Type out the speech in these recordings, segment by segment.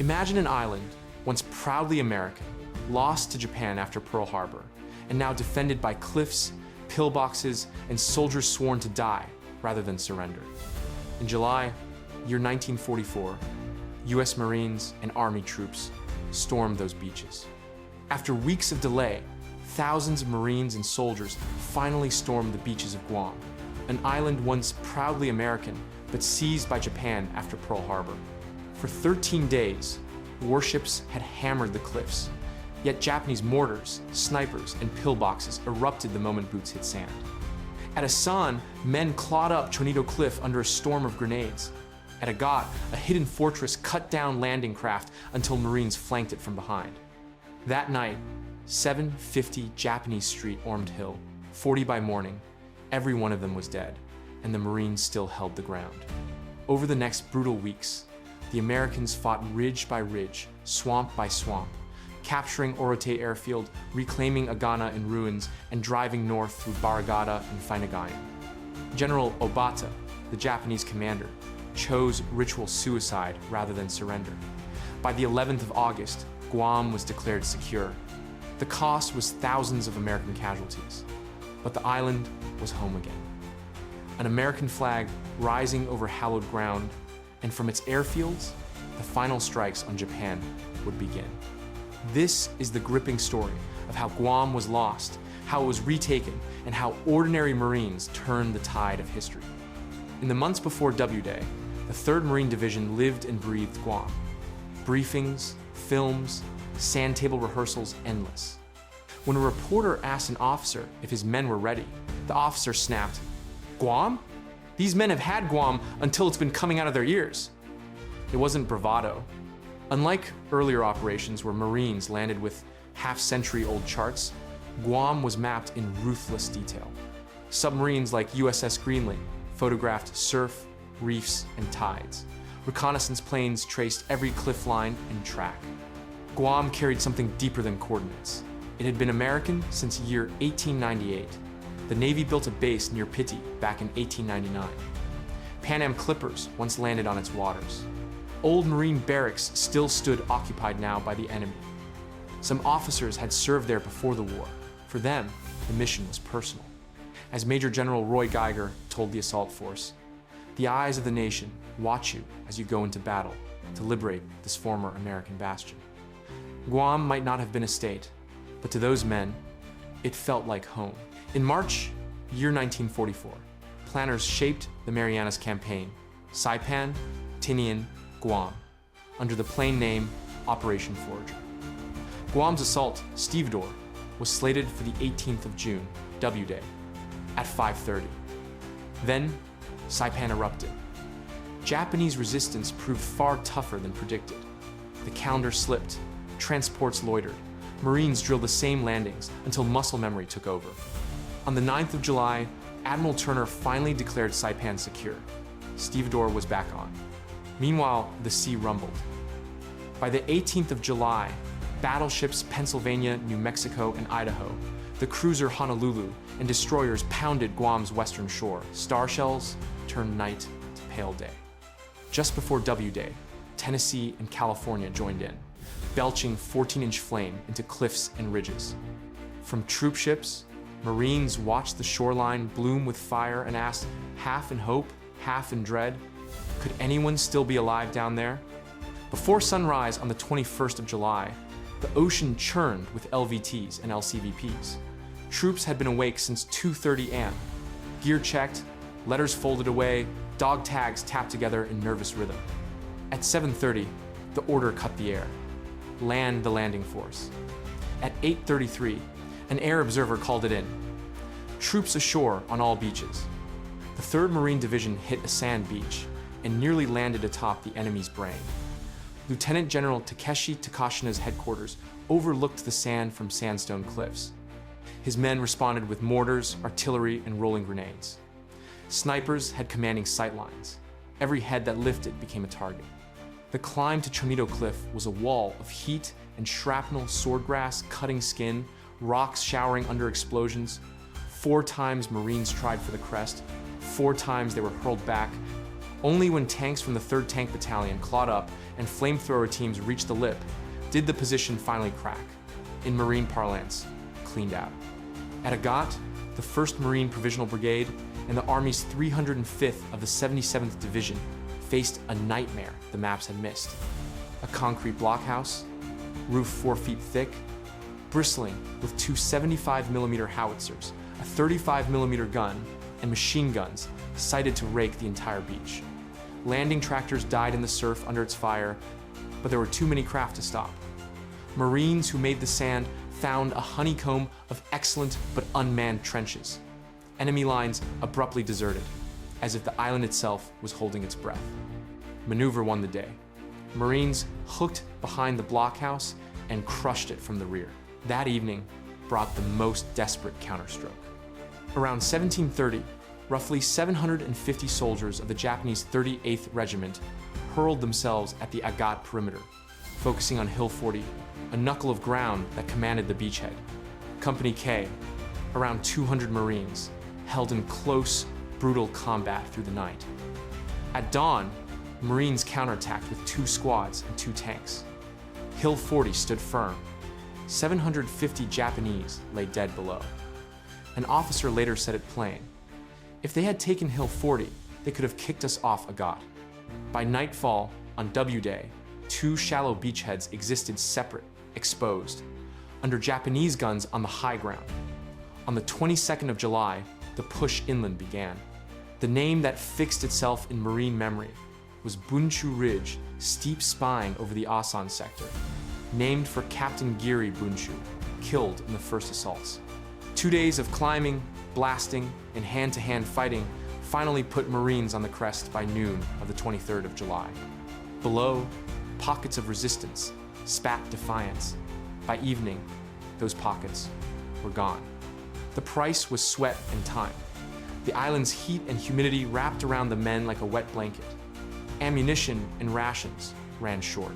Imagine an island, once proudly American, lost to Japan after Pearl Harbor, and now defended by cliffs, pillboxes, and soldiers sworn to die rather than surrender. In July, year 1944, US Marines and Army troops stormed those beaches. After weeks of delay, thousands of Marines and soldiers finally stormed the beaches of Guam, an island once proudly American but seized by Japan after Pearl Harbor. For 13 days, warships had hammered the cliffs, yet Japanese mortars, snipers, and pillboxes erupted the moment boots hit sand. At Asan, men clawed up Chonito Cliff under a storm of grenades. At Agat, a hidden fortress cut down landing craft until Marines flanked it from behind. That night, 750 Japanese Street Ormed Hill, 40 by morning, every one of them was dead, and the Marines still held the ground. Over the next brutal weeks, the Americans fought ridge by ridge, swamp by swamp, capturing Orote Airfield, reclaiming Agana in ruins, and driving north through Barrigada and Finegayan. General Obata, the Japanese commander, chose ritual suicide rather than surrender. By the 11th of August, Guam was declared secure. The cost was thousands of American casualties, but the island was home again. An American flag rising over hallowed ground, and from its airfields, the final strikes on Japan would begin. This is the gripping story of how Guam was lost, how it was retaken, and how ordinary Marines turned the tide of history. In the months before W-Day, the 3rd Marine Division lived and breathed Guam. Briefings, films, sand table rehearsals, endless. When a reporter asked an officer if his men were ready, the officer snapped, "Guam? These men have had Guam until it's been coming out of their ears." It wasn't bravado. Unlike earlier operations where Marines landed with half-century-old charts, Guam was mapped in ruthless detail. Submarines like USS Greenland photographed surf, reefs, and tides. Reconnaissance planes traced every cliff line and track. Guam carried something deeper than coordinates. It had been American since year 1898. The Navy built a base near Piti back in 1899. Pan Am clippers once landed on its waters. Old Marine barracks still stood occupied now by the enemy. Some officers had served there before the war. For them, the mission was personal. As Major General Roy Geiger told the assault force, "The eyes of the nation watch you as you go into battle to liberate this former American bastion." Guam might not have been a state, but to those men, it felt like home. In March, year 1944, planners shaped the Marianas campaign, Saipan, Tinian, Guam, under the plain name Operation Forager. Guam's assault, Stevedore, was slated for the 18th of June, W-Day, at 5:30. Then, Saipan erupted. Japanese resistance proved far tougher than predicted. The calendar slipped, transports loitered, Marines drilled the same landings until muscle memory took over. On the 9th of July, Admiral Turner finally declared Saipan secure. Stevedore was back on. Meanwhile, the sea rumbled. By the 18th of July, battleships Pennsylvania, New Mexico, and Idaho, the cruiser Honolulu, and destroyers pounded Guam's western shore. Star shells turned night to pale day. Just before W-Day, Tennessee and California joined in, belching 14-inch flame into cliffs and ridges. From troop ships, Marines watched the shoreline bloom with fire and asked, half in hope, half in dread, could anyone still be alive down there? Before sunrise on the 21st of July, the ocean churned with LVTs and LCVPs. Troops had been awake since 2:30 a.m. Gear checked, letters folded away, dog tags tapped together in nervous rhythm. At 7:30, the order cut the air. Land the landing force. At 8:33, an air observer called it in. Troops ashore on all beaches. The 3rd Marine Division hit a sand beach and nearly landed atop the enemy's brain. Lieutenant General Takeshi Takashina's headquarters overlooked the sand from sandstone cliffs. His men responded with mortars, artillery, and rolling grenades. Snipers had commanding sight lines. Every head that lifted became a target. The climb to Chonito Cliff was a wall of heat and shrapnel, swordgrass, cutting skin, rocks showering under explosions. 4 times Marines tried for the crest. 4 times they were hurled back. Only when tanks from the 3rd Tank Battalion clawed up and flamethrower teams reached the lip did the position finally crack. In Marine parlance, cleaned out. At Agat, the 1st Marine Provisional Brigade and the Army's 305th of the 77th Division faced a nightmare the maps had missed. A concrete blockhouse, roof 4 feet thick, bristling with 2 75mm howitzers, a 35mm gun, and machine guns sighted to rake the entire beach. Landing tractors died in the surf under its fire, but there were too many craft to stop. Marines who made the sand found a honeycomb of excellent but unmanned trenches. Enemy lines abruptly deserted, as if the island itself was holding its breath. Maneuver won the day. Marines hooked behind the blockhouse and crushed it from the rear. That evening brought the most desperate counterstroke. Around 1730, roughly 750 soldiers of the Japanese 38th Regiment hurled themselves at the Agat perimeter, focusing on Hill 40, a knuckle of ground that commanded the beachhead. Company K, around 200 Marines, held in close, brutal combat through the night. At dawn, Marines counterattacked with 2 squads and 2 tanks. Hill 40 stood firm. 750 Japanese lay dead below. An officer later said it plain. If they had taken Hill 40, they could have kicked us off Agat. By nightfall, on W Day, 2 shallow beachheads existed separate, exposed, under Japanese guns on the high ground. On the 22nd of July, the push inland began. The name that fixed itself in Marine memory was Bundschu Ridge, steep spine over the Asan sector, named for Captain Giri Bundschu, killed in the first assaults. 2 days of climbing, blasting, and hand-to-hand fighting finally put Marines on the crest by noon of the 23rd of July. Below, pockets of resistance spat defiance. By evening, those pockets were gone. The price was sweat and time. The island's heat and humidity wrapped around the men like a wet blanket. Ammunition and rations ran short.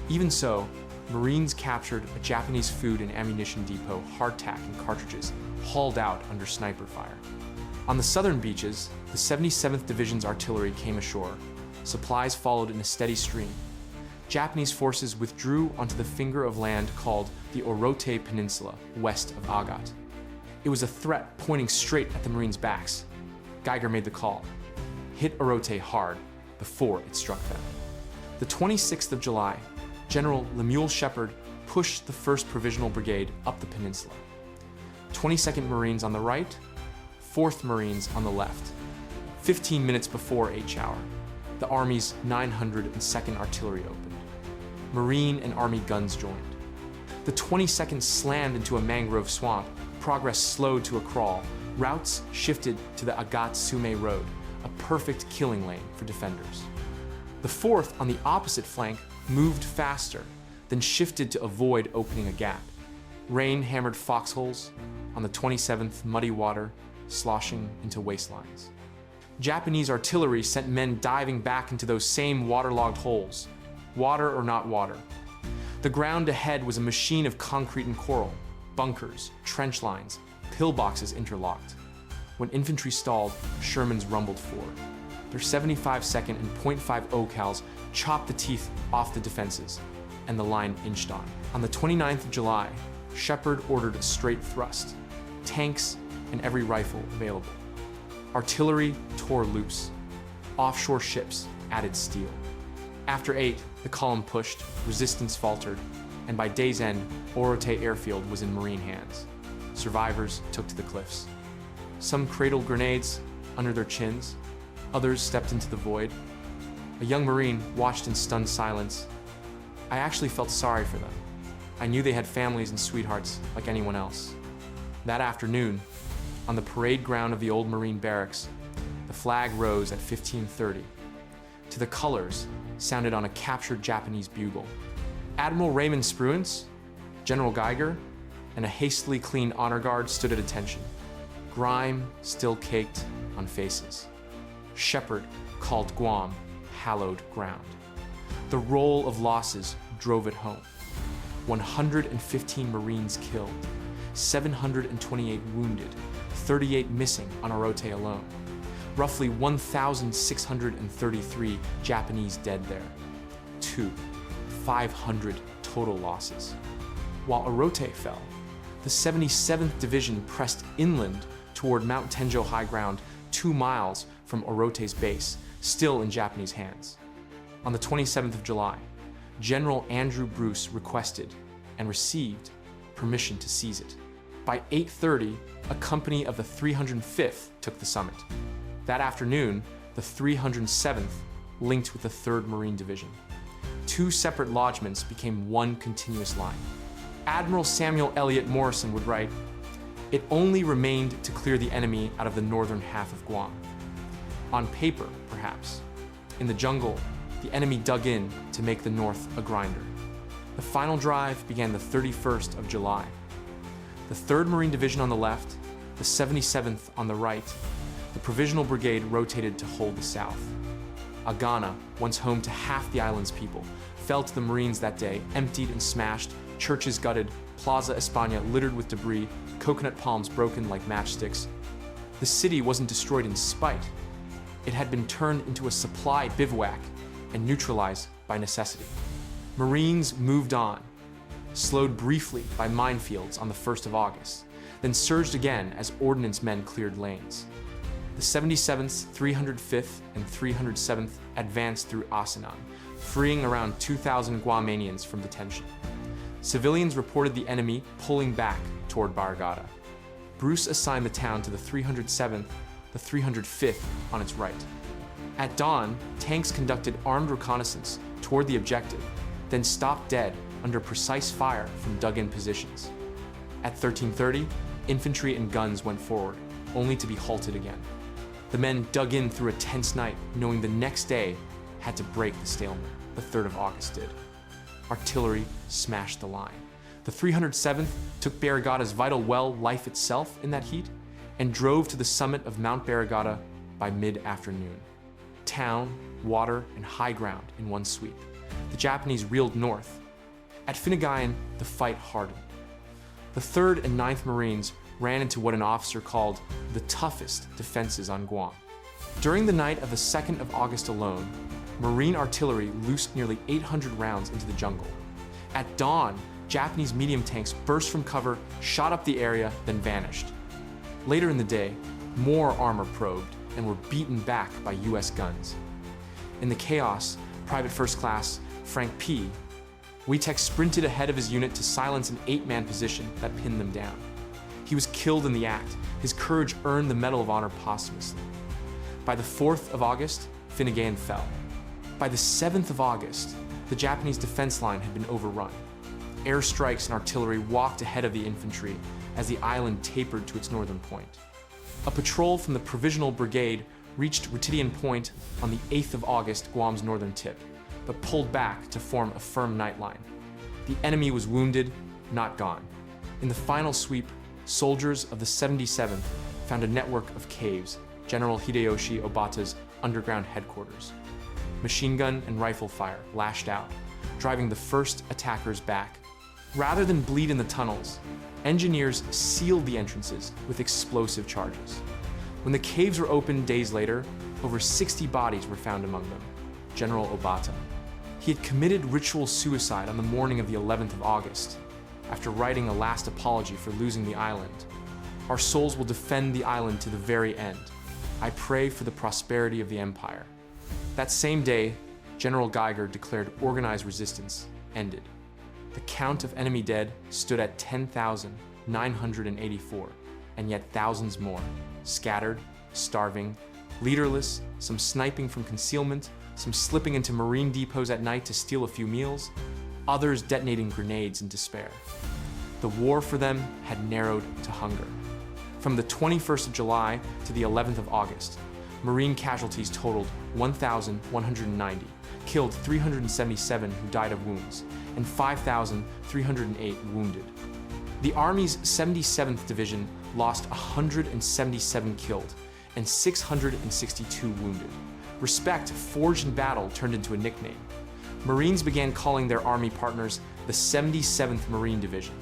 Even so, Marines captured a Japanese food and ammunition depot, hardtack and cartridges, hauled out under sniper fire. On the southern beaches, the 77th Division's artillery came ashore. Supplies followed in a steady stream. Japanese forces withdrew onto the finger of land called the Orote Peninsula, west of Agat. It was a threat pointing straight at the Marines' backs. Geiger made the call. Hit Orote hard before it struck them. The 26th of July, General Lemuel Shepard pushed the 1st Provisional Brigade up the peninsula. 22nd Marines on the right, 4th Marines on the left. 15 minutes before H hour, the Army's 902nd Artillery opened. Marine and Army guns joined. The 22nd slammed into a mangrove swamp. Progress slowed to a crawl. Routes shifted to the Agat-Sume Road, a perfect killing lane for defenders. The 4th on the opposite flank moved faster, then shifted to avoid opening a gap. Rain hammered foxholes. On the 27th, muddy water sloshing into waistlines. Japanese artillery sent men diving back into those same waterlogged holes. Water or not water. The ground ahead was a machine of concrete and coral, bunkers, trench lines, pillboxes interlocked. When infantry stalled, Shermans rumbled forward. Their 75-second and .50 Ocals chopped the teeth off the defenses, and the line inched on. On the 29th of July, Shepard ordered a straight thrust, tanks and every rifle available. Artillery tore loose. Offshore ships added steel. After 8, the column pushed, resistance faltered, and by day's end, Orote Airfield was in Marine hands. Survivors took to the cliffs. Some cradled grenades under their chins, others stepped into the void. A young Marine watched in stunned silence. I actually felt sorry for them. I knew they had families and sweethearts like anyone else. That afternoon, on the parade ground of the old Marine barracks, the flag rose at 15:30. To the colors sounded on a captured Japanese bugle. Admiral Raymond Spruance, General Geiger, and a hastily cleaned honor guard stood at attention. Grime still caked on faces. Shepard called Guam hallowed ground. The roll of losses drove it home. 115 Marines killed, 728 wounded, 38 missing on Orote alone. roughly 1,633 Japanese dead there. 500 total losses. While Orote fell, the 77th Division pressed inland toward Mount Tenjo High Ground 2 miles from Orote's base, still in Japanese hands. On the 27th of July, General Andrew Bruce requested and received permission to seize it. By 8:30, a company of the 305th took the summit. That afternoon, the 307th linked with the 3rd Marine Division. 2 separate lodgements became one continuous line. Admiral Samuel Eliot Morrison would write, "It only remained to clear the enemy out of the northern half of Guam. On paper, perhaps. In the jungle, the enemy dug in to make the north a grinder." The final drive began the 31st of July. The 3rd Marine Division on the left, the 77th on the right, the Provisional Brigade rotated to hold the south. Agana, once home to half the island's people, fell to the Marines that day, emptied and smashed, churches gutted, Plaza España littered with debris, coconut palms broken like matchsticks. The city wasn't destroyed in spite. It had been turned into a supply bivouac and neutralized by necessity. Marines moved on, slowed briefly by minefields on the 1st of August, then surged again as ordnance men cleared lanes. The 77th, 305th, and 307th advanced through Asan, freeing around 2,000 Guamanians from detention. Civilians reported the enemy pulling back toward Barrigada. Bruce assigned the town to the 307th, the 305th on its right. At dawn, tanks conducted armed reconnaissance toward the objective, then stopped dead under precise fire from dug-in positions. At 13:30, infantry and guns went forward, only to be halted again. The men dug in through a tense night, knowing the next day had to break the stalemate. The 3rd of August did. Artillery smashed the line. The 307th took Barrigada's vital well, life itself, in that heat, and drove to the summit of Mount Barrigada by mid-afternoon. Town, water, and high ground in one sweep. The Japanese reeled north. At Finegayan, the fight hardened. The 3rd and 9th Marines ran into what an officer called the toughest defenses on Guam. During the night of the 2nd of August alone, Marine artillery loosed nearly 800 rounds into the jungle. At dawn, Japanese medium tanks burst from cover, shot up the area, then vanished. Later in the day, more armor probed and were beaten back by US guns. In the chaos, Private First Class Frank P. Witek sprinted ahead of his unit to silence an 8-man position that pinned them down. He was killed in the act. His courage earned the Medal of Honor posthumously. By the 4th of August, Finegayan fell. By the 7th of August, the Japanese defense line had been overrun. Airstrikes and artillery walked ahead of the infantry as the island tapered to its northern point. A patrol from the Provisional Brigade reached Ritidian Point on the 8th of August, Guam's northern tip, but pulled back to form a firm night line. The enemy was wounded, not gone. In the final sweep, soldiers of the 77th found a network of caves, General Hideyoshi Obata's underground headquarters. Machine gun and rifle fire lashed out, driving the first attackers back. Rather than bleed in the tunnels, engineers sealed the entrances with explosive charges. When the caves were opened days later, over 60 bodies were found among them. General Obata. He had committed ritual suicide on the morning of the 11th of August, after writing a last apology for losing the island. "Our souls will defend the island to the very end. I pray for the prosperity of the empire." That same day, General Geiger declared organized resistance ended. The count of enemy dead stood at 10,984, and yet thousands more, scattered, starving, leaderless, some sniping from concealment, some slipping into marine depots at night to steal a few meals, others detonating grenades in despair. The war for them had narrowed to hunger. From the 21st of July to the 11th of August, Marine casualties totaled 1,190, killed 377 who died of wounds, and 5,308 wounded. The Army's 77th Division lost 177 killed and 662 wounded. Respect forged in battle turned into a nickname. Marines began calling their Army partners the 77th Marine Division.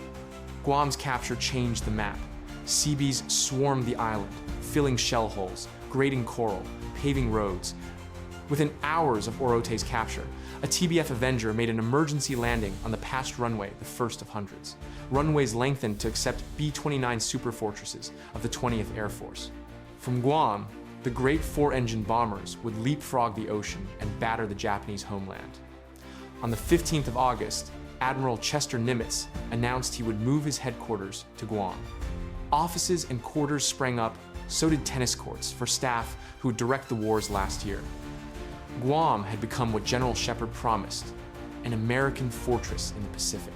Guam's capture changed the map. Seabees swarmed the island, filling shell holes, grading coral, paving roads. Within hours of Orote's capture, a TBF Avenger made an emergency landing on the past runway, the first of hundreds. Runways lengthened to accept B-29 superfortresses of the 20th Air Force. From Guam, the great four-engine bombers would leapfrog the ocean and batter the Japanese homeland. On the 15th of August, Admiral Chester Nimitz announced he would move his headquarters to Guam. Offices and quarters sprang up, so did tennis courts for staff who would direct the wars last year. Guam had become what General Shepard promised, an American fortress in the Pacific.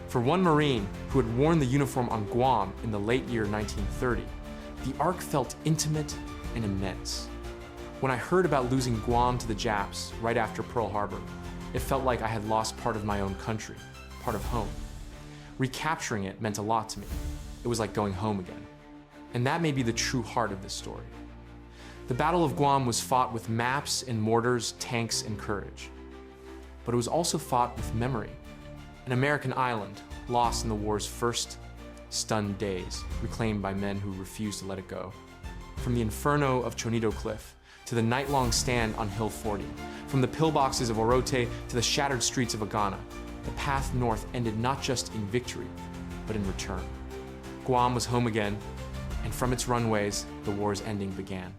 For one Marine who had worn the uniform on Guam in the late year 1930, the arc felt intimate and immense. When I heard about losing Guam to the Japs right after Pearl Harbor, it felt like I had lost part of my own country, part of home. Recapturing it meant a lot to me. It was like going home again. And that may be the true heart of this story. The Battle of Guam was fought with maps and mortars, tanks, and courage. But it was also fought with memory. An American island lost in the war's first stunned days, reclaimed by men who refused to let it go. From the inferno of Chonito Cliff to the night-long stand on Hill 40, from the pillboxes of Orote to the shattered streets of Agana, the path north ended not just in victory, but in return. Guam was home again, and from its runways, the war's ending began.